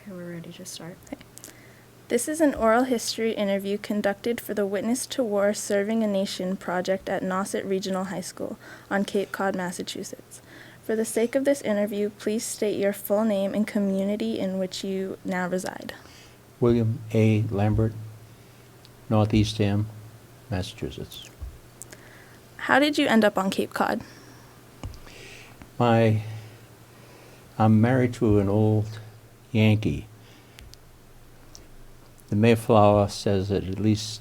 Okay, we're ready to start. Okay. This is an oral history interview conducted for the Witness to War Serving a Nation project at Nauset Regional High School on Cape Cod, Massachusetts. For the sake of this interview, please state your full name and community in which you now reside. William A. Lambert, Northeastham, Massachusetts. How did you end up on Cape Cod? I'm married to an old Yankee. The Mayflower says that at least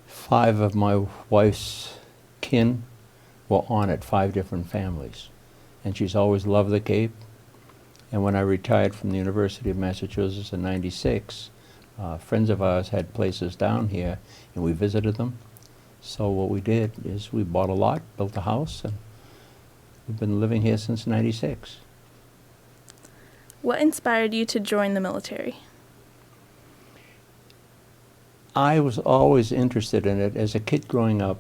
5 of my wife's kin were on it, 5 different families. And she's always loved the Cape. And when I retired from the University of Massachusetts in '96, friends of ours had places down here, and we visited them. So what we did is we bought a lot, built a house, and we've been living here since '96. What inspired you to join the military? I was always interested in it. As a kid growing up,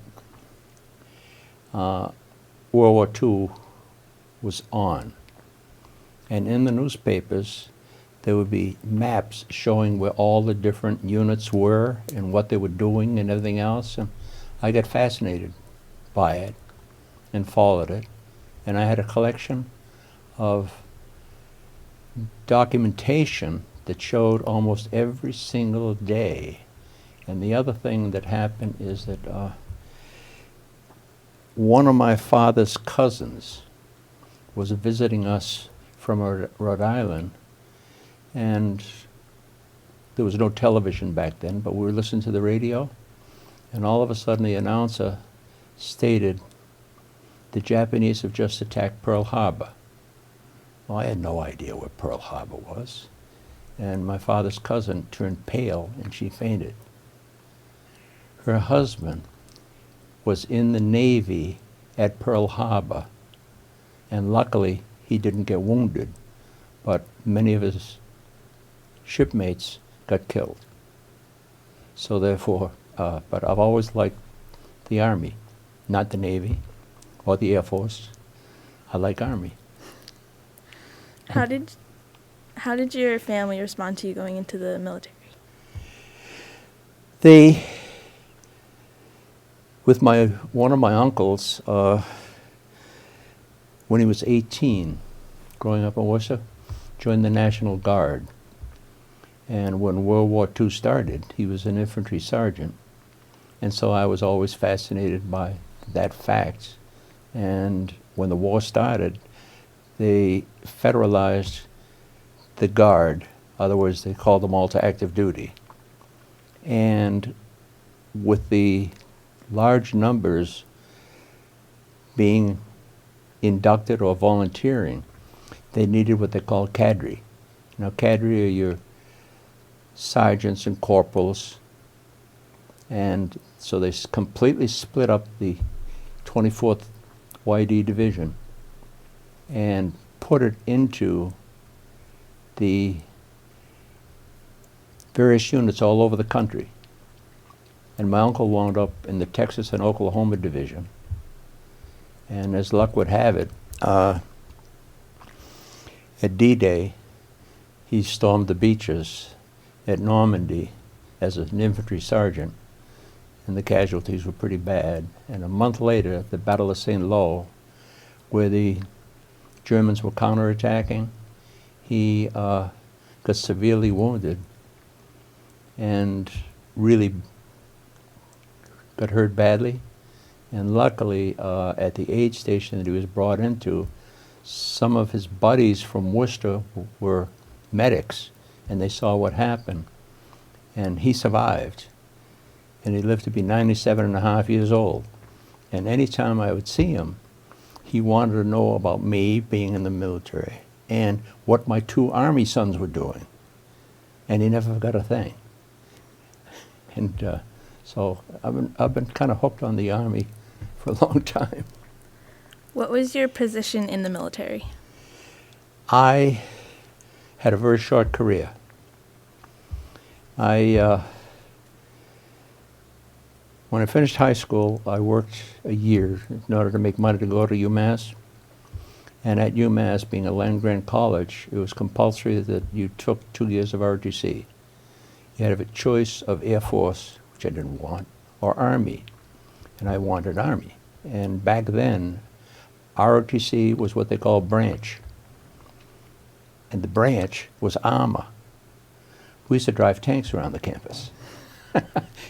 World War II was on. And in the newspapers, there would be maps showing where all the different units were and what they were doing and everything else. And I got fascinated by it and followed it. And I had a collection of documentation that showed almost every single day. And the other thing that happened is that one of my father's cousins was visiting us from Rhode Island, and there was no television back then, but we were listening to the radio, and all of a sudden the announcer stated, "The Japanese have just attacked Pearl Harbor." Well, I had no idea where Pearl Harbor was, and my father's cousin turned pale and she fainted. Her husband was in the Navy at Pearl Harbor, and luckily he didn't get wounded, but many of his shipmates got killed. So therefore, but I've always liked the Army, not the Navy or the Air Force. I like Army. How did your family respond to you going into the military? With one of my uncles, when he was 18, growing up in Worcester, joined the National Guard. And when World War II started, he was an infantry sergeant. And so I was always fascinated by that fact. And when the war started, they federalized the Guard. In other words, they called them all to active duty. And with the large numbers being inducted or volunteering, they needed what they call cadre. Now, cadre are your sergeants and corporals, and so they completely split up the 24th YD Division and put it into the various units all over the country. And my uncle wound up in the Texas and Oklahoma Division. And as luck would have it, at D-Day, he stormed the beaches at Normandy as an infantry sergeant, and the casualties were pretty bad. And a month later, at the Battle of St. Lo, where the Germans were counterattacking, he got severely wounded and really got hurt badly. And luckily, at the aid station that he was brought into, some of his buddies from Worcester were medics, and they saw what happened. And he survived. And he lived to be 97 and a half years old. And any time I would see him, he wanted to know about me being in the military and what my 2 Army sons were doing. And he never forgot a thing. And so I've been kind of hooked on the Army for a long time. What was your position in the military? I had a very short career. When I finished high school, I worked a year in order to make money to go to UMass. And at UMass, being a land-grant college, it was compulsory that you took 2 years of ROTC. You had a choice of Air Force, which I didn't want, or Army, and I wanted Army. And back then, ROTC was what they call branch, and the branch was armor. We used to drive tanks around the campus.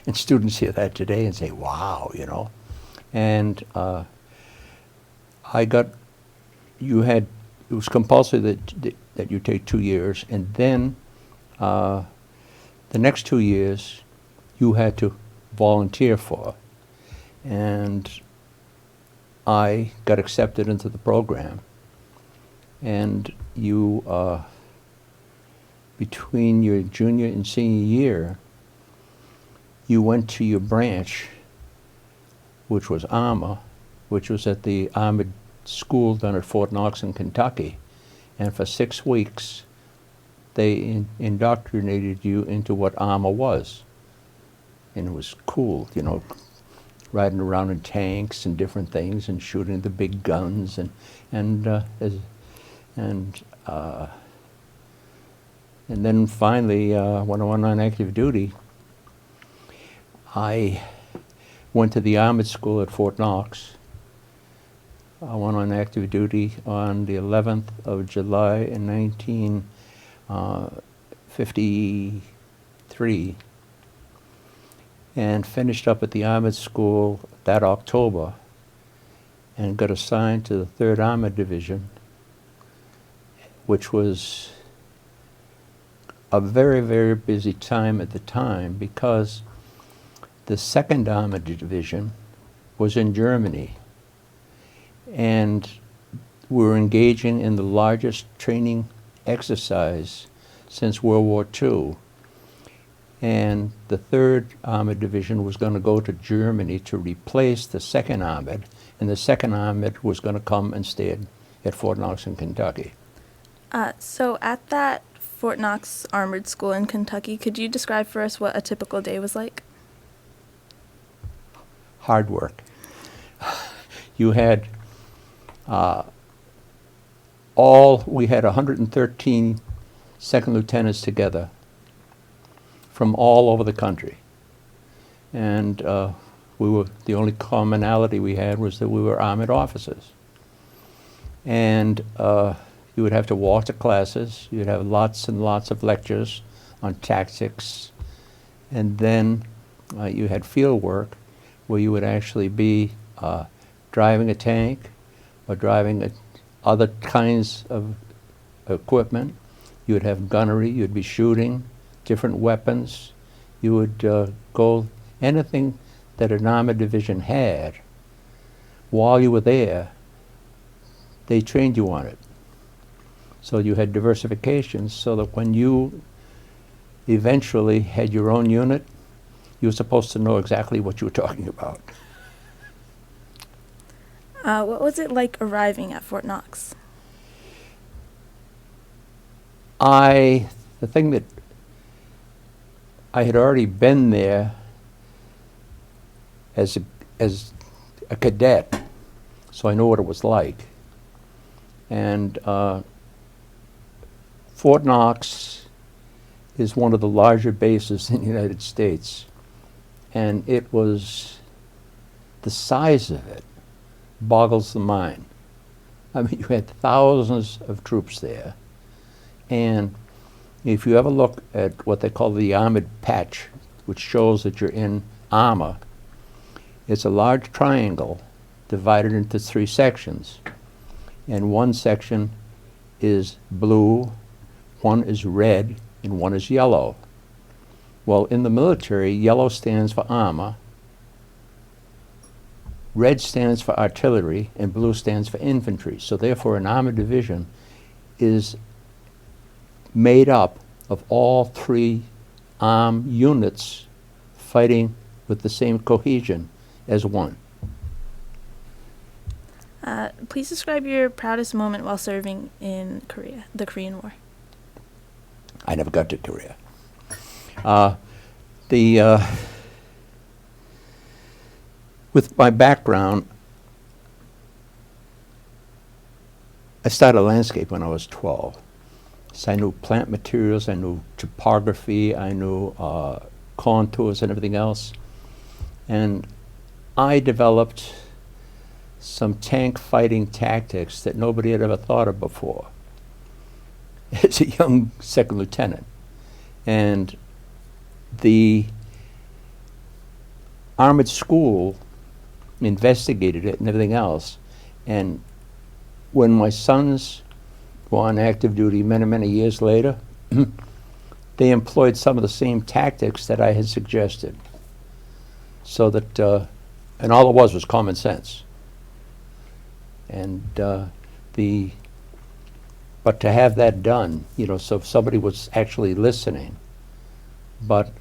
And students hear that today and say, wow, you know. And it was compulsory that you take 2 years, and then the next 2 years you had to volunteer for. And I got accepted into the program, and you, between your junior and senior year, you went to your branch, which was armor, which was at the Armored School down at Fort Knox in Kentucky, and for 6 weeks they indoctrinated you into what armor was. And it was cool, you know, riding around in tanks and different things and shooting the big guns and then finally when I went on active duty, I went to the Armored School at Fort Knox. I went on active duty on the 11th of July in 1953 and finished up at the Armored School that October and got assigned to the 3rd Armored Division, which was a very, very busy time at the time because the 2nd Armored Division was in Germany, and we were engaging in the largest training exercise since World War II. And the 3rd Armored Division was going to go to Germany to replace the 2nd Armored, and the 2nd Armored was going to come and stay at Fort Knox in Kentucky. So at that Fort Knox Armored School in Kentucky, could you describe for us what a typical day was like? Hard work. You had we had 113 second lieutenants together from all over the country. And the only commonality we had was that we were armored officers. And you would have to walk to classes. You'd have lots and lots of lectures on tactics. And then you had field work where you would actually be driving a tank or driving other kinds of equipment. You would have gunnery. You'd be shooting different weapons. You would go anything that an armored division had. While you were there, they trained you on it. So you had diversification so that when you eventually had your own unit, you were supposed to know exactly what you were talking about. What was it like arriving at Fort Knox? The thing that I had already been there as a cadet, so I know what it was like. And Fort Knox is one of the larger bases in the United States. And it was, the size of it boggles the mind. I mean, you had thousands of troops there. And if you ever look at what they call the armored patch, which shows that you're in armor, it's a large triangle divided into 3 sections. And one section is blue, one is red, and one is yellow. Well, in the military, yellow stands for armor, red stands for artillery, and blue stands for infantry. So therefore, an armored division is made up of all 3 armed units fighting with the same cohesion as one. Please describe your proudest moment while serving in Korea, the Korean War. I never got to Korea. With my background, I started landscape when I was 12. So I knew plant materials, I knew topography, I knew contours and everything else. And I developed some tank fighting tactics that nobody had ever thought of before as a young second lieutenant. And the Armored School investigated it and everything else. And when my sons were on active duty many, many years later, they employed some of the same tactics that I had suggested. So that, and all it was common sense. And but to have that done, you know, so if somebody was actually listening, but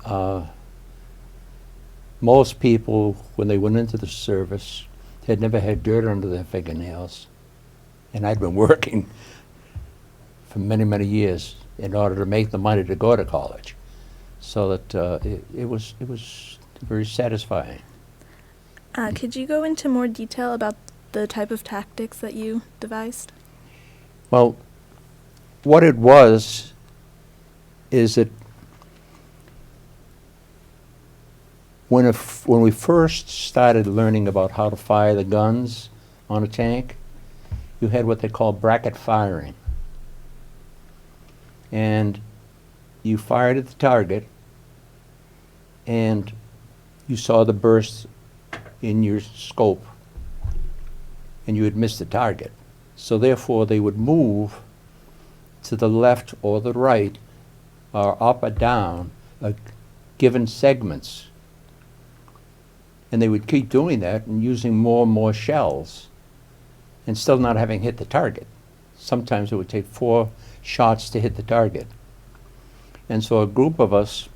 most people, when they went into the service, had never had dirt under their fingernails. And I'd been working for many, many years in order to make the money to go to college. So that it was very satisfying. Could you go into more detail about the type of tactics that you devised? Well, what it was is that when we first started learning about how to fire the guns on a tank, you had what they call bracket firing. And you fired at the target, and you saw the burst in your scope, and you had missed the target. So therefore, they would move to the left or the right, or up or down, given segments. And they would keep doing that and using more and more shells, and still not having hit the target. Sometimes it would take 4 shots to hit the target. And so a group of us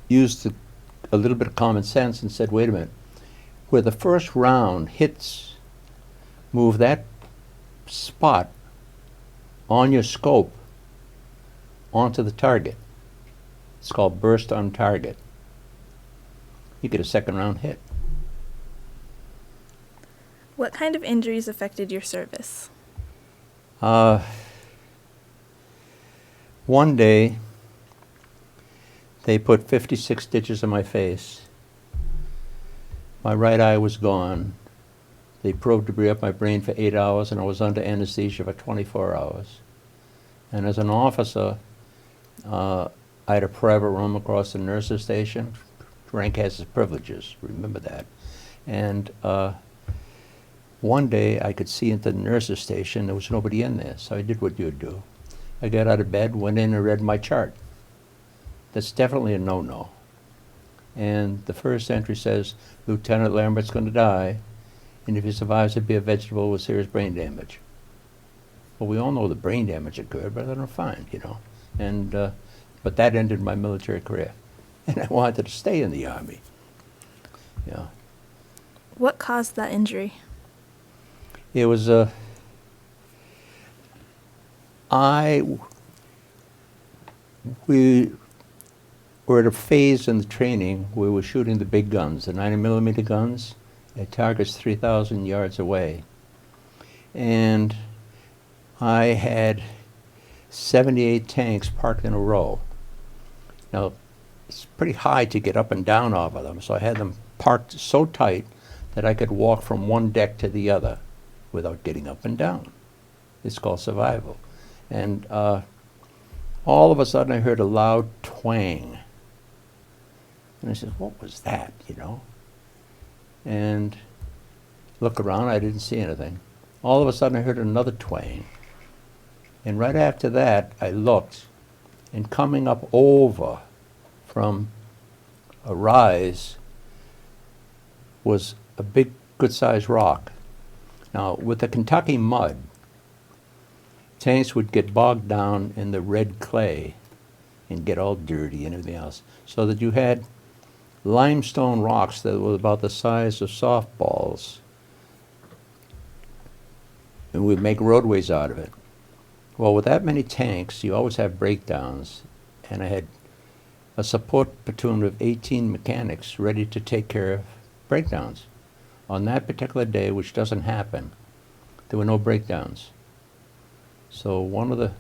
used a little bit of common sense and said, wait a minute, where the first round hits, move that spot on your scope onto the target. It's called burst on target. You get a second round hit. What kind of injuries affected your service? One day, they put 56 stitches in my face. My right eye was gone. They probed debris up my brain for 8 hours, and I was under anesthesia for 24 hours. And as an officer, I had a private room across the nurse's station. Rank has its privileges, remember that. And one day I could see into the nurse's station, there was nobody in there, so I did what you'd do. I got out of bed, went in and read my chart. That's definitely a no-no. And the first entry says, Lieutenant Lambert's going to die, and if he survives, he'll be a vegetable with serious brain damage. Well, we all know the brain damage occurred, but I don't fine, you know. And but that ended my military career, and I wanted to stay in the Army. Yeah. What caused that injury? It was we were at a phase in the training where we were shooting the big guns, the 90mm guns, at targets 3,000 yards away. And I had 78 tanks parked in a row. Now, it's pretty high to get up and down off of them, so I had them parked so tight that I could walk from one deck to the other without getting up and down. It's called survival. And all of a sudden I heard a loud twang. And I said, what was that, you know? And look around, I didn't see anything. All of a sudden I heard another twang. And right after that, I looked, and coming up over from a rise was a big, good-sized rock. Now, with the Kentucky mud, tanks would get bogged down in the red clay and get all dirty and everything else, so that you had limestone rocks that were about the size of softballs, and we'd make roadways out of it. Well, with that many tanks, you always have breakdowns, and I had a support platoon of 18 mechanics ready to take care of breakdowns. On that particular day, which doesn't happen, there were no breakdowns. So one of the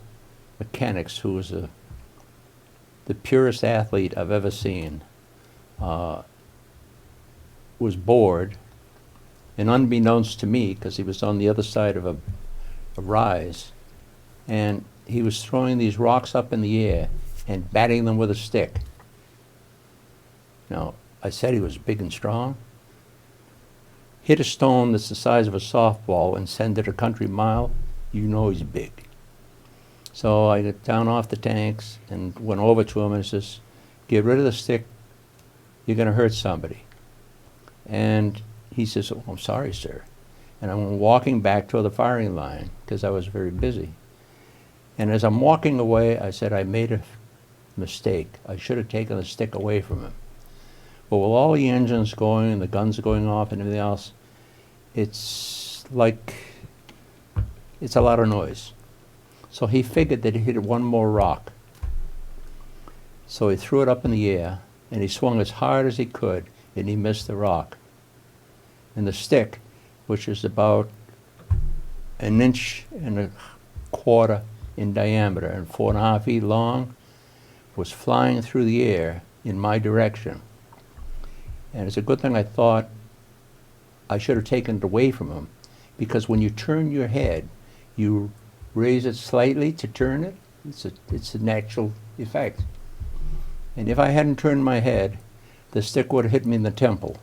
mechanics, who was the purest athlete I've ever seen, was bored, and unbeknownst to me, because he was on the other side of a rise, and he was throwing these rocks up in the air and batting them with a stick. Now, I said he was big and strong. Hit a stone that's the size of a softball and send it a country mile, you know he's big. So I got down off the tanks and went over to him and says, get rid of the stick, you're going to hurt somebody. And he says, oh, I'm sorry, sir. And I'm walking back toward the firing line because I was very busy. And as I'm walking away, I said, I made a mistake. I should have taken the stick away from him. But with all the engines going and the guns going off and everything else, it's like, it's a lot of noise. So he figured that he hit one more rock. So he threw it up in the air, and he swung as hard as he could, and he missed the rock. And the stick, which is about 1.25 inches in diameter and 4.5 feet long, was flying through the air in my direction. And it's a good thing I thought I should have taken it away from him, because when you turn your head, you raise it slightly to turn it. It's a natural effect. And if I hadn't turned my head, the stick would have hit me in the temple.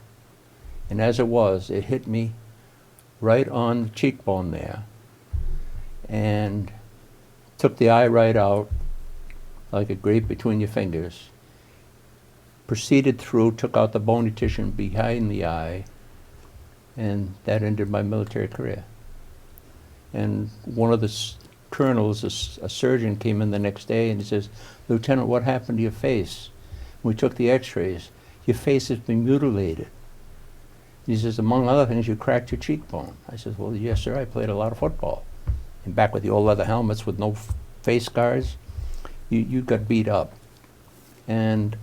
And as it was, it hit me right on the cheekbone there and took the eye right out like a grape between your fingers, proceeded through, took out the bony tissue behind the eye, and that ended my military career. And one of the colonels, a surgeon, came in the next day and he says, Lieutenant, what happened to your face? We took the x-rays. Your face has been mutilated. He says, among other things, you cracked your cheekbone. I said, well, yes, sir, I played a lot of football. And back with the old leather helmets with no face scars, you got beat up. And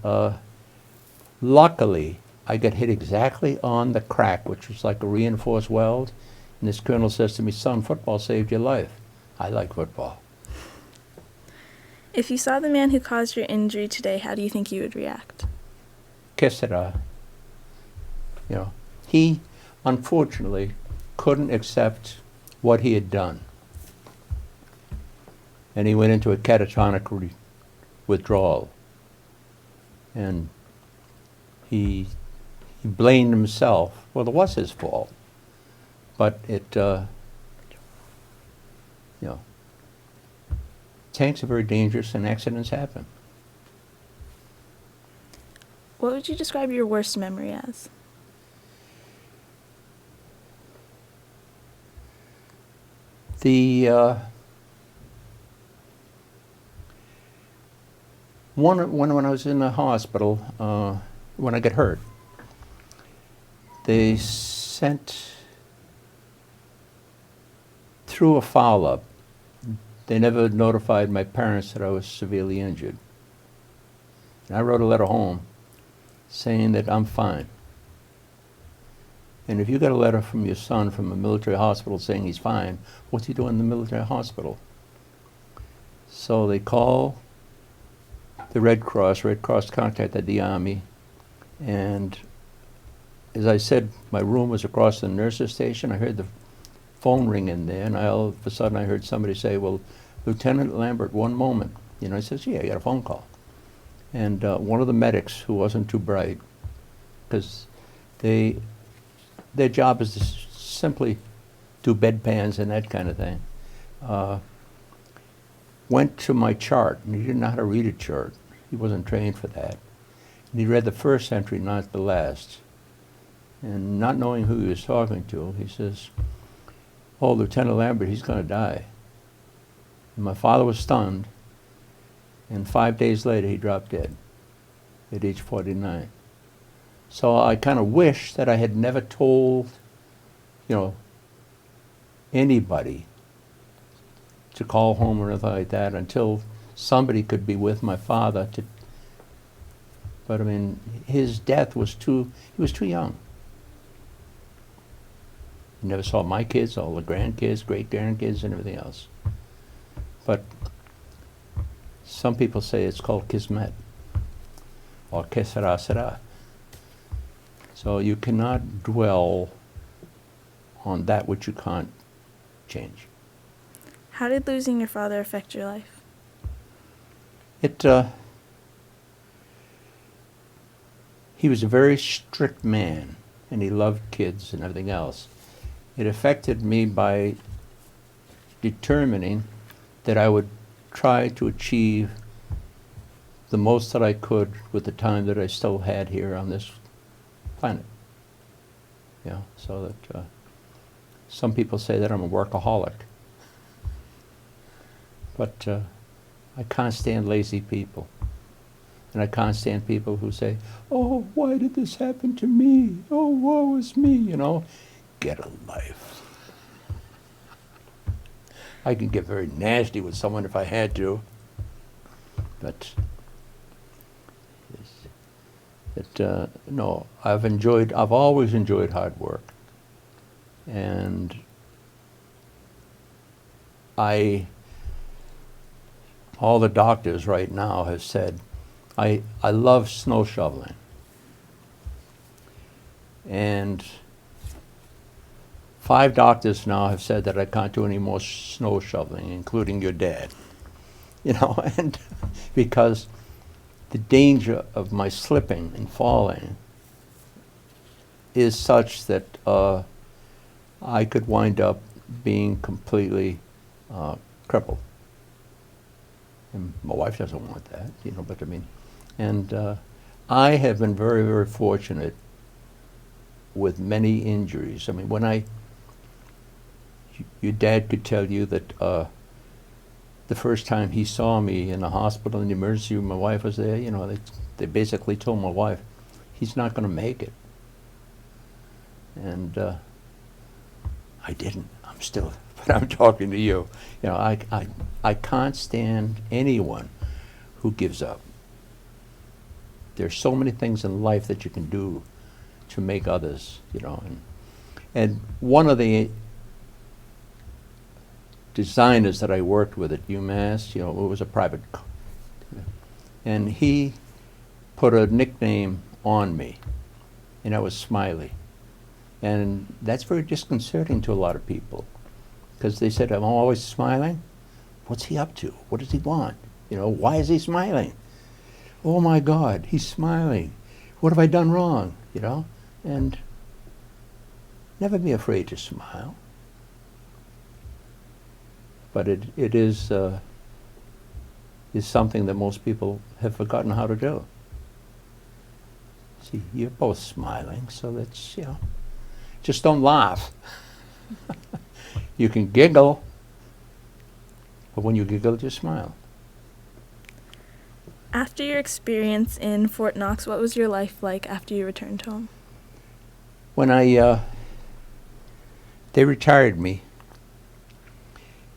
luckily, I got hit exactly on the crack, which was like a reinforced weld. And this colonel says to me, son, football saved your life. I like football. If you saw the man who caused your injury today, how do you think you would react? Que sera? You know, he, unfortunately, couldn't accept what he had done. And he went into a catatonic withdrawal. And he blamed himself. Well, it was his fault. But it, you know, tanks are very dangerous and accidents happen. What would you describe your worst memory as? The when I was in the hospital, when I got hurt, they sent through a follow-up. They never notified my parents that I was severely injured. And I wrote a letter home saying that I'm fine. And if you got a letter from your son from a military hospital saying he's fine, what's he doing in the military hospital? So they call the Red Cross contacted the Army, and as I said, my room was across the nurse's station. I heard the phone ring in there, and all of a sudden I heard somebody say, well, Lieutenant Lambert, one moment. You know, I says, yeah, I got a phone call. And one of the medics, who wasn't too bright, because their job is to simply do bedpans and that kind of thing, went to my chart, and he didn't know how to read a chart. He wasn't trained for that. And he read the first entry, not the last. And not knowing who he was talking to, he says, oh, Lieutenant Lambert, he's going to die. And my father was stunned, and 5 days later he dropped dead at age 49. So I kind of wish that I had never told, you know, anybody to call home or anything like that until somebody could be with my father to, but I mean, his death was he was too young. Never saw my kids, all the grandkids, great-grandkids, and everything else. But some people say it's called kismet, or que sera, sera. So you cannot dwell on that which you can't change. How did losing your father affect your life? He was a very strict man, and he loved kids and everything else. It affected me by determining that I would try to achieve the most that I could with the time that I still had here on this planet. Yeah, so that some people say that I'm a workaholic, but I can't stand lazy people. And I can't stand people who say, oh, why did this happen to me? Oh, woe is me, you know. Get a life. I can get very nasty with someone if I had to. But, no, I've always enjoyed hard work. And all the doctors right now have said, I love snow shoveling. And 5 doctors now have said that I can't do any more snow shoveling, including your dad. You know, and because the danger of my slipping and falling is such that I could wind up being completely crippled. And my wife doesn't want that, you know, but I mean, and I have been very, very fortunate with many injuries. I mean, your dad could tell you that the first time he saw me in the hospital in the emergency room, my wife was there, you know, they basically told my wife, he's not going to make it. And I didn't. I'm still, but I'm talking to you. You know, I can't stand anyone who gives up. There's so many things in life that you can do to make others, you know. And one of the designers that I worked with at UMass, you know, it was a private, and he put a nickname on me, and that was Smiley. And that's very disconcerting to a lot of people, because they said, I'm always smiling. What's he up to? What does he want? You know, why is he smiling? Oh my God, he's smiling. What have I done wrong? You know, and never be afraid to smile. But it is something that most people have forgotten how to do. See, you're both smiling, so that's, you know, just don't laugh. You can giggle, but when you giggle, just smile. After your experience in Fort Knox, what was your life like after you returned home? When they retired me,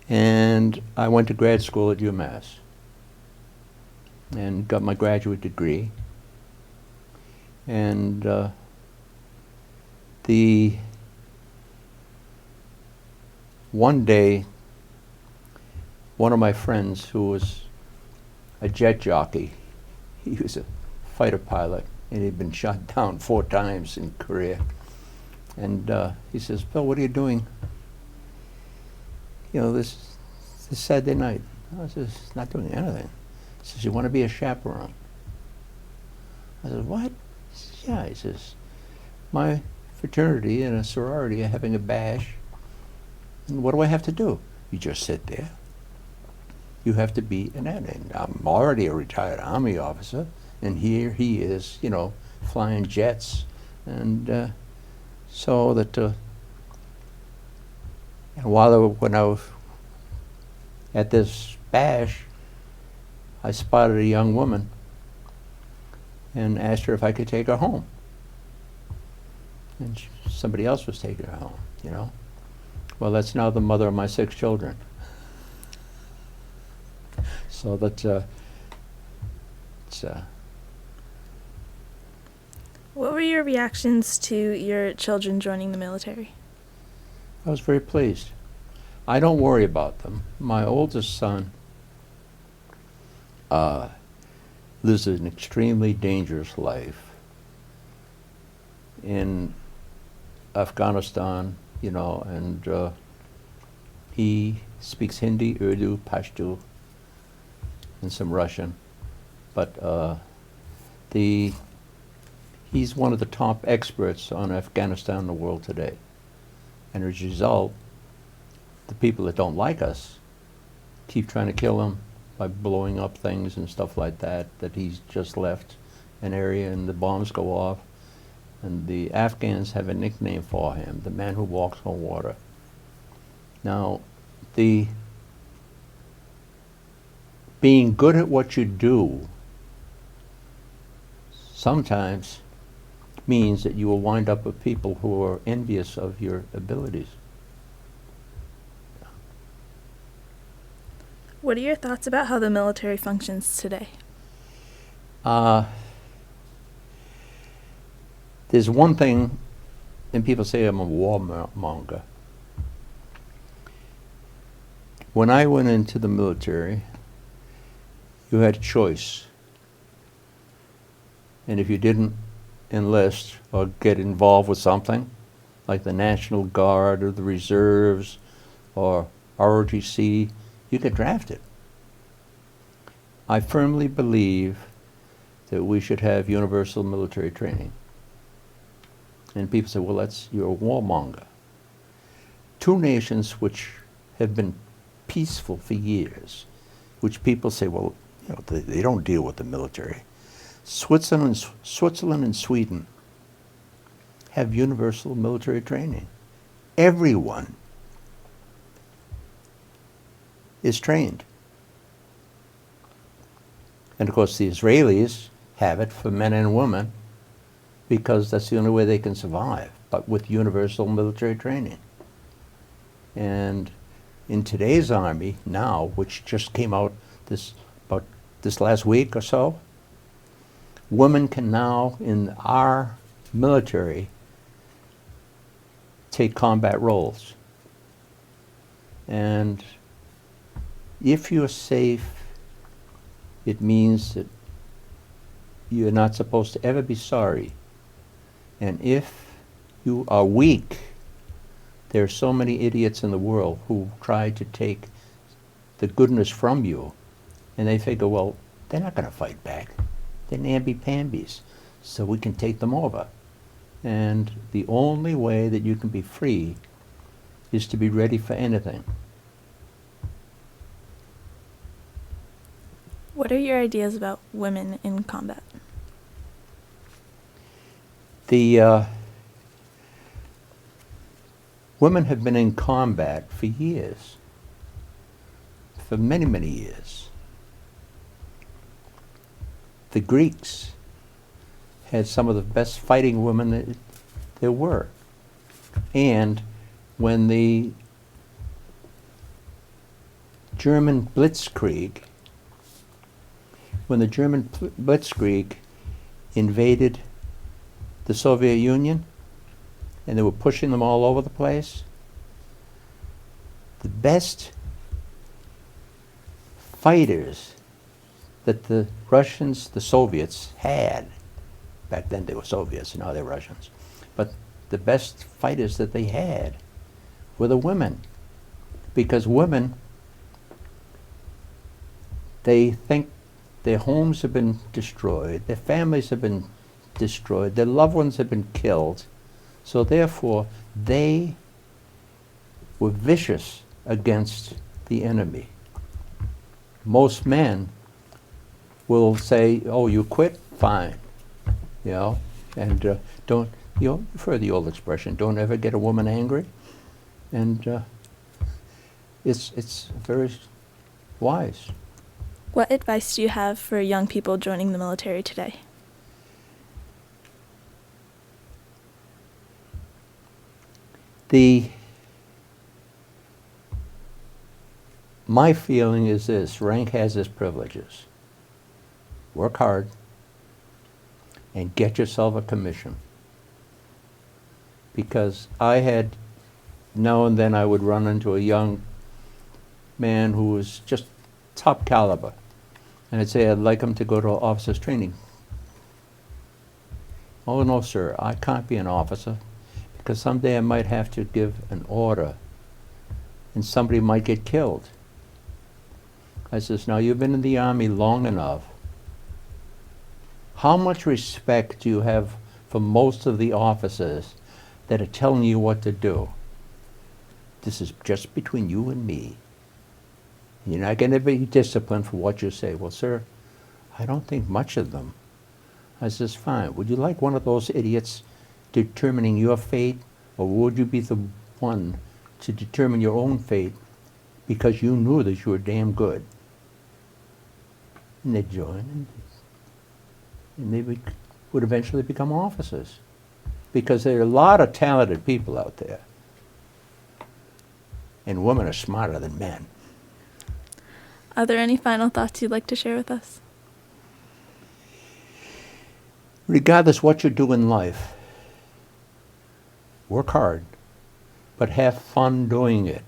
and I went to grad school at UMass and got my graduate degree. And one day, one of my friends who was a jet jockey, he was a fighter pilot, and he'd been shot down 4 times in Korea. And he says, Bill, what are you doing, you know, this Saturday night? I says, not doing anything. He says, you want to be a chaperone? I said, what? He says, yeah. He says, my fraternity and a sorority are having a bash. And what do I have to do? You just sit there. You have to be an admin. I'm already a retired Army officer, and here he is, you know, flying jets. And so that, and when I was at this bash, I spotted a young woman and asked her if I could take her home. And somebody else was taking her home, you know. Well, that's now the mother of my 6 children. So that it's What were your reactions to your children joining the military? I was very pleased. I don't worry about them. My oldest son lives an extremely dangerous life in Afghanistan, you know, and he speaks Hindi, Urdu, Pashto, and some Russian. But he's one of the top experts on Afghanistan in the world today. And as a result, the people that don't like us keep trying to kill him by blowing up things and stuff like that, that he's just left an area and the bombs go off. And the Afghans have a nickname for him, the man who walks on water. Now, the being good at what you do sometimes means that you will wind up with people who are envious of your abilities. What are your thoughts about how the military functions today? There's one thing, and people say I'm a warmonger. When I went into the military, you had a choice. And if you didn't enlist or get involved with something, like the National Guard or the Reserves or ROTC, you get drafted. I firmly believe that we should have universal military training. And people say, well, you're a warmonger. Two nations which have been peaceful for years, which people say, well, you know, they don't deal with the military. Switzerland and Sweden have universal military training. Everyone is trained. And of course the Israelis have it for men and women because that's the only way they can survive, but with universal military training. And in today's army now, which just came out this last week or so, women can now in our military take combat roles. And if you're safe, it means that you're not supposed to ever be sorry. And if you are weak, there are so many idiots in the world who try to take the goodness from you, and they figure, well, they're not going to fight back. They're namby-pambies, so we can take them over. And the only way that you can be free is to be ready for anything. What are your ideas about women in combat? The women have been in combat for years, for many, many years. The Greeks had some of the best fighting women that there were. And when the German Blitzkrieg invaded the Soviet Union, and they were pushing them all over the place, the best fighters that the Russians, the Soviets, had, back then they were Soviets, now they're Russians, but the best fighters that they had were the women. Because women, they think their homes have been destroyed, their families have been destroyed, their loved ones have been killed, so therefore they were vicious against the enemy. Most men will say, oh, you quit? Fine. You know, and don't, you know, you've heard the old expression, don't ever get a woman angry. And it's very wise. What advice do you have for young people joining the military today? My feeling is this: rank has its privileges. Work hard and get yourself a commission. Because I had now and then I would run into a young man who was just top caliber. And I'd say, I'd like him to go to officers training. Oh, no, sir, I can't be an officer because someday I might have to give an order and somebody might get killed. I says, now you've been in the Army long enough. How much respect do you have for most of the officers that are telling you what to do? This is just between you and me. You're not going to be disciplined for what you say. Well, sir, I don't think much of them. I says, fine. Would you like one of those idiots determining your fate, or would you be the one to determine your own fate because you knew that you were damn good? And they'd join, and they would eventually become officers, because there are a lot of talented people out there, and women are smarter than men. Are there any final thoughts you'd like to share with us? Regardless what you do in life, work hard, but have fun doing it.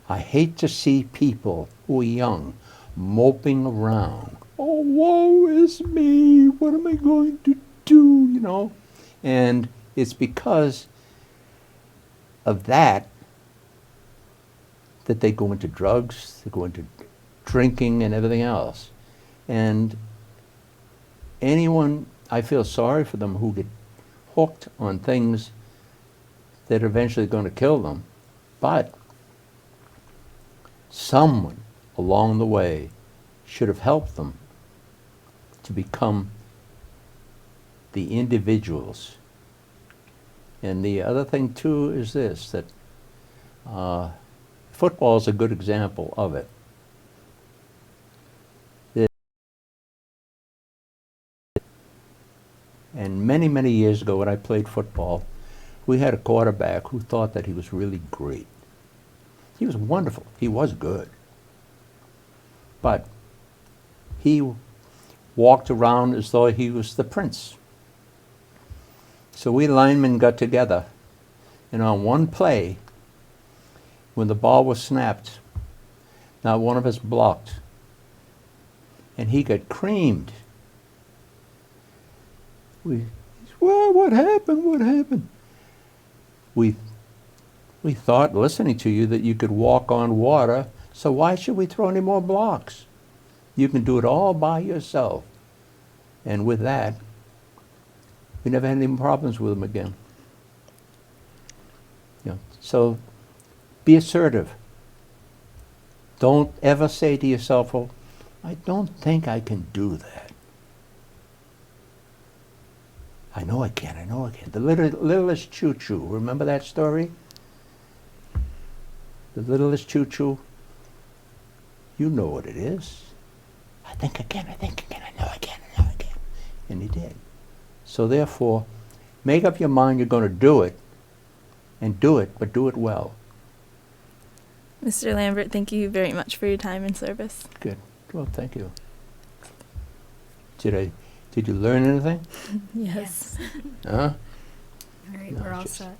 I hate to see people who are young moping around. Oh, woe is me, what am I going to do, you know? And it's because of that they go into drugs, they go into drinking and everything else. And anyone, I feel sorry for them who get hooked on things that are eventually going to kill them. But someone along the way should have helped them to become the individuals. And the other thing too is this, that football is a good example of it. And many, many years ago when I played football, we had a quarterback who thought that he was really great. He was wonderful. He was good. But he walked around as though he was the prince. So we linemen got together, and on one play, when the ball was snapped, not one of us blocked, and he got creamed. Well, what happened? What happened? We thought, listening to you, that you could walk on water, so why should we throw any more blocks? You can do it all by yourself. And with that, we never had any problems with him again. You know, so be assertive. Don't ever say to yourself, well, I don't think I can do that. I know I can, I know I can. The littlest choo-choo, remember that story? The littlest choo-choo, you know what it is. I think I can, I think I can, I know I can, I know I can. And he did. So therefore, make up your mind you're going to do it, and do it, but do it well. Mr. Lambert, thank you very much for your time and service. Good. Well, thank you. Did you learn anything? Yes. Huh? All right, No, we're all just- set.